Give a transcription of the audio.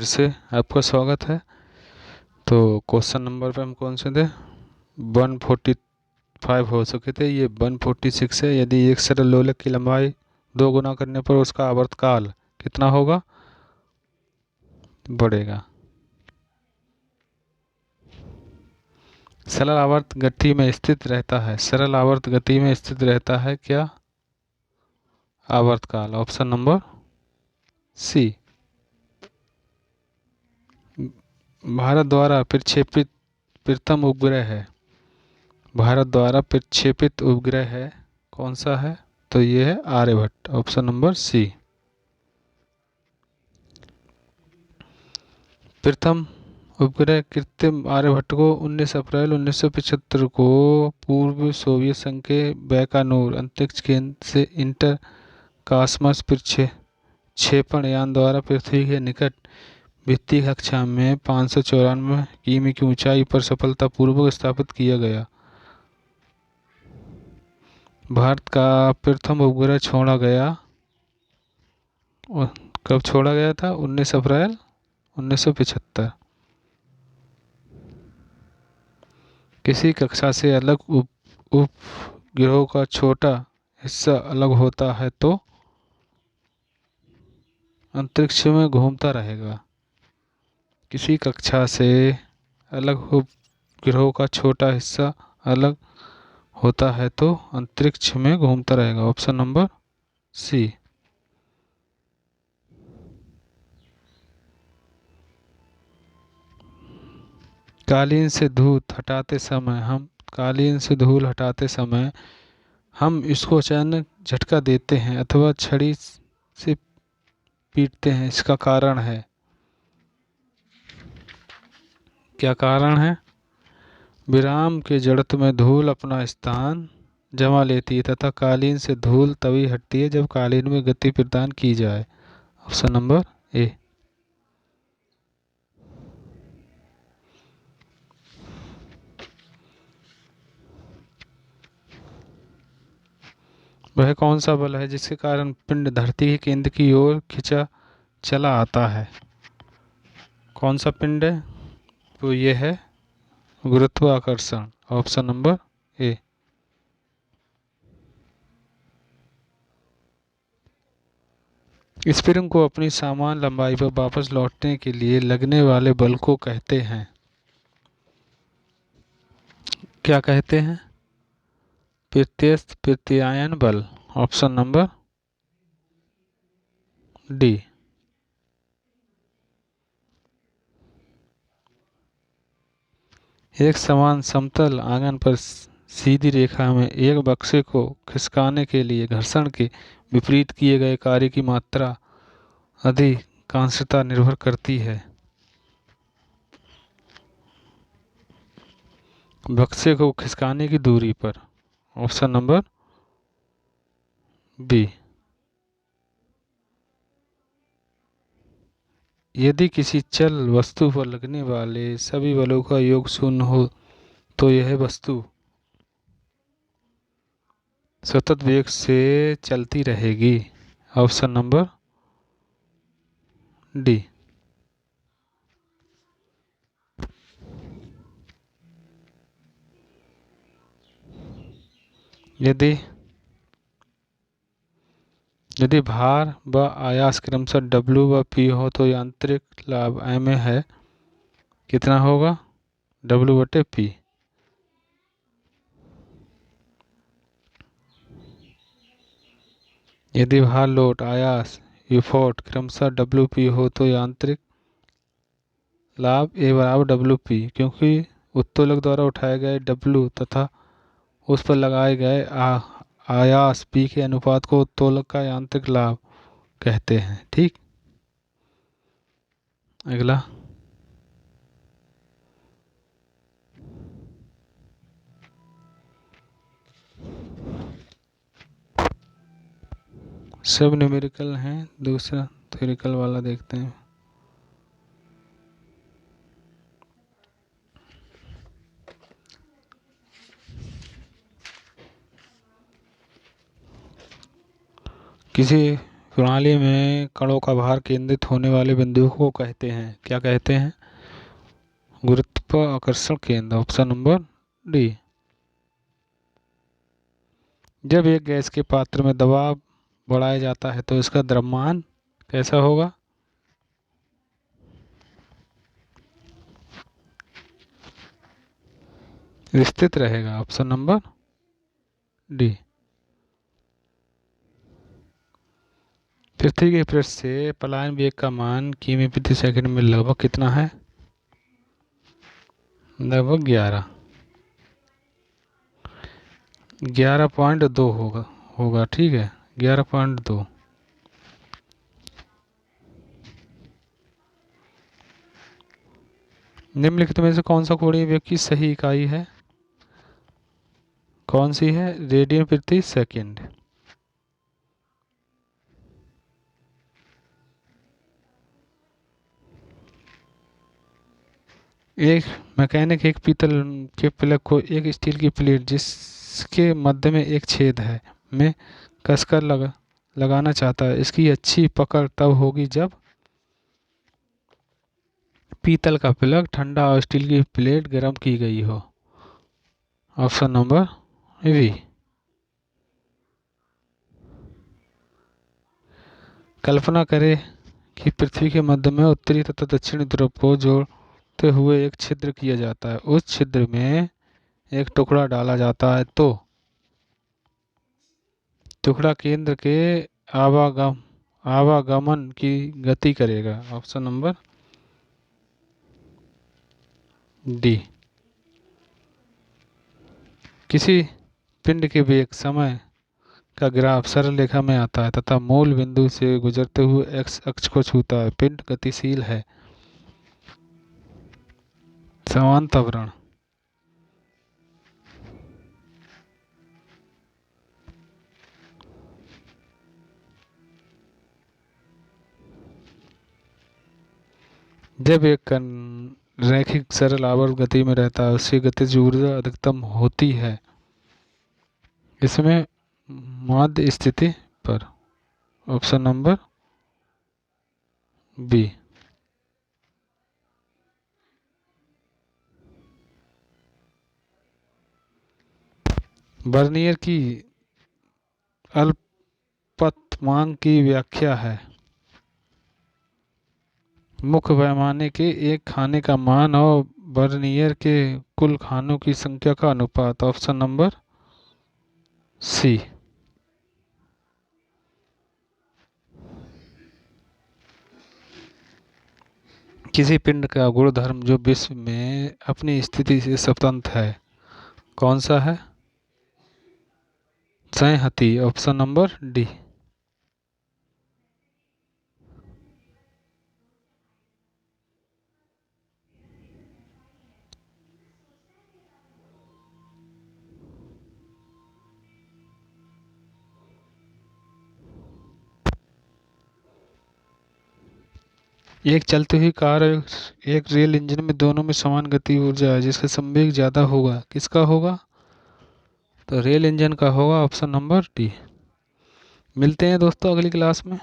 फिर से आपका स्वागत है। तो क्वेश्चन नंबर पे हम कौन से थे? 145 हो चुके थे, ये 146 है। यदि एक सरल लोलक की लंबाई 2 गुना करने पर उसका आवर्तकाल कितना होगा? बढ़ेगा। सरल आवर्त गति में स्थित रहता है, सरल आवर्त गति में स्थित रहता है क्या? आवर्तकाल। Option number C. भारत द्वारा प्रक्षेपित प्रथम उपग्रह है, भारत द्वारा प्रक्षेपित उपग्रह है कौन सा है? तो ये है आर्यभट्ट। ऑप्शन नंबर सी। प्रथम उपग्रह कृत्रिम आर्यभट्ट को 19 अप्रैल 1975 को पूर्व सोवियत संघ के बैकानूर अंतरिक्ष केंद्र से इंटर कॉसमस प्रक्षेपण यान द्वारा पृथ्वी के निकट वित्तीय कक्षा में 594 किमी की ऊंचाई पर सफलतापूर्वक स्थापित किया गया। भारत का प्रथम उपग्रह छोड़ा गया, कब छोड़ा गया था? 19 अप्रैल 1975। किसी कक्षा से अलग उपग्रहों का छोटा हिस्सा अलग होता है तो अंतरिक्ष में घूमता रहेगा। किसी कक्षा से अलग उपग्रहों का छोटा हिस्सा अलग होता है तो अंतरिक्ष में घूमता रहेगा। Option number C. कालीन से धूल हटाते समय हम इसको अचानक झटका देते हैं अथवा छड़ी से पीटते हैं, इसका कारण है क्या? कारण है विराम के जड़त्व में धूल अपना स्थान जमा लेती है तथा कालीन से धूल तभी हटती है जब कालीन में गति प्रदान की जाए। Option number A. वह कौन सा बल है जिसके कारण पिंड धरती के केंद्र की ओर खिंचा चला आता है? कौन सा पिंड है? तो ये है गुरुत्वाकर्षण। Option number A. स्प्रिंग को अपनी समान लंबाई पर वापस लौटने के लिए लगने वाले बल को कहते हैं, क्या कहते हैं? प्रत्यस्थ प्रत्यायन बल। Option number D. एक समान समतल आंगन पर सीधी रेखा में एक बक्से को खिसकाने के लिए घर्षण के विपरीत किए गए कार्य की मात्रा अधिकांशतः निर्भर करती है बक्से को खिसकाने की दूरी पर। Option number B. यदि किसी चल वस्तु पर लगने वाले सभी बलों का योग शून्य हो तो यह वस्तु सतत वेग से चलती रहेगी। Option number D. यदि यदि भार व आयास क्रमशः W व P हो तो यांत्रिक लाभ Ma है, कितना होगा? W/P। यदि भार, लोड, आयास, इफोर्ट क्रमशः WP हो तो यांत्रिक लाभ A=WP, क्योंकि उत्तोलक द्वारा उठाए गए W तथा उस पर लगाए गए आयास P के अनुपात को उत्तोलक का यांत्रिक लाभ कहते हैं। ठीक। अगला सब न्यूमेरिकल हैं, दूसरा थ्योरिकल वाला देखते हैं। किसी प्रणाली में कणों का भार केंद्रित होने वाले बिंदु को कहते हैं, क्या कहते हैं? गुरुत्वाकर्षण केंद्र, ऑप्शन नंबर डी। जब एक गैस के पात्र में दबाव बढ़ाया जाता है तो इसका द्रव्यमान कैसा होगा? विस्तृत रहेगा, ऑप्शन नंबर डी। पृथ्वी के पृष्ठ से पलायन वेग का मान किमी प्रति सेकंड में लगभग कितना है? लगभग 11.2 होगा ठीक है, 11.2। निम्नलिखित में से कौन सा कोणीय वेग की सही इकाई है? कौन सी है? रेडियन प्रति सेकंड। एक मैकेनिक एक पीतल के प्लग को एक स्टील की प्लेट जिसके मध्य में एक छेद है में कसकर लगाना चाहता है। इसकी अच्छी पकड़ तब होगी जब पीतल का प्लग ठंडा और स्टील की प्लेट गर्म की गई हो, ऑप्शन नंबर बी। कल्पना करें कि पृथ्वी के मध्य में उत्तरी तथा दक्षिणी ध्रुव को जोड़ते हुए एक छिद्र किया जाता है। उस छिद्र में एक टुकड़ा डाला जाता है तो टुकड़ा केंद्र के आवागमन की गति करेगा, ऑप्शन नंबर डी। किसी पिंड के वेग समय का ग्राफ सरल रेखा में आता है तथा मूल बिंदु से गुजरते हुए एक्स अक्ष को छूता है। पिंड गतिशील है। समान त्वरण। जब एक कण रैखिक सरल आवर्त गति में रहता है उसकी गतिज ऊर्जा अधिकतम होती है इसमें माध्य स्थिति पर, ऑप्शन नंबर बी। वर्नियर की अल्पतमांक की व्याख्या है मुख्य पैमाने के एक खाने का मान और वर्नियर के कुल खानों की संख्या का अनुपात, ऑप्शन नंबर सी। किसी पिंड का गुणधर्म जो विश्व में अपनी स्थिति से स्वतंत्र है, कौन सा है? संहति, ऑप्शन नंबर डी। एक चलती हुई कार और एक रेल इंजन में दोनों में समान गति ऊर्जा है जिसका संवेग ज़्यादा होगा, किसका होगा? तो रेल इंजन का होगा, ऑप्शन नंबर डी। मिलते हैं दोस्तों अगली क्लास में।